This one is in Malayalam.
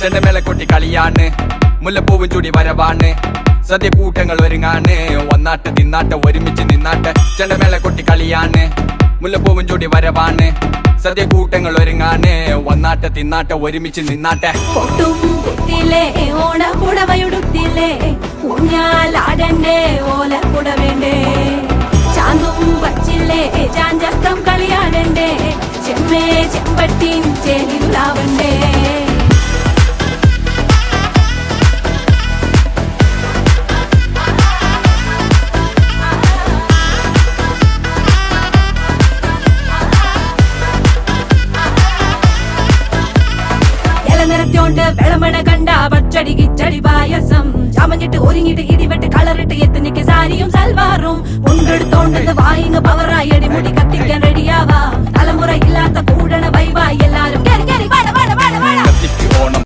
ചെണ്ടമേള കൊട്ടി കളിയാണ്, മുല്ലപ്പൂവും ചൂടി വരവാണ്, സദ്യ കൂട്ടങ്ങൾ ഒരുങ്ങാണ്, ഒന്നാട്ട് തിന്നാട്ട് ഒരുമിച്ച് നിന്നാട്ട്. ചെണ്ടമേള കൊട്ടി കളിയാണ്, മുല്ലപ്പൂവും ചൂടി വരവാണ്, സദ്യ കൂട്ടങ്ങൾ ഒരുങ്ങാണ്, ഒന്നാട്ട് തിന്നാട്ട് ഒരുമിച്ച് നിന്നാട്ടെ. പൊട്ടും കുത്തിലേ ഓണപ്പുടവയുടുത്തില്ലേ, ഊഞ്ഞാലാടണ്ടേ ഓലക്കുട വേണ്ടേ, ചാന്തും വച്ചില്ലേ ചാഞ്ചക്കം കളിയാടണ്ടേ, ചെമ്മേ ചെമ്പട്ടിൻ ചേലിലാവണ്ടേ. നിറത്തോണ്ട് വെളമണ കണ്ട പച്ചടി കിച്ചടി പായസം, ചമഞ്ഞിട്ട് ഒരുങ്ങിട്ട് ഇടിവെട്ട് കളറിട്ട് എത്തനിക്ക് സാരിയും സൽവാറും, മുണ്ടെടുത്തോണ്ടത് വായിങ് പവറായി അടിമുടി കത്തിക്കാൻ റെഡിയാവാ, തലമുറ ഇല്ലാത്ത കൂടണ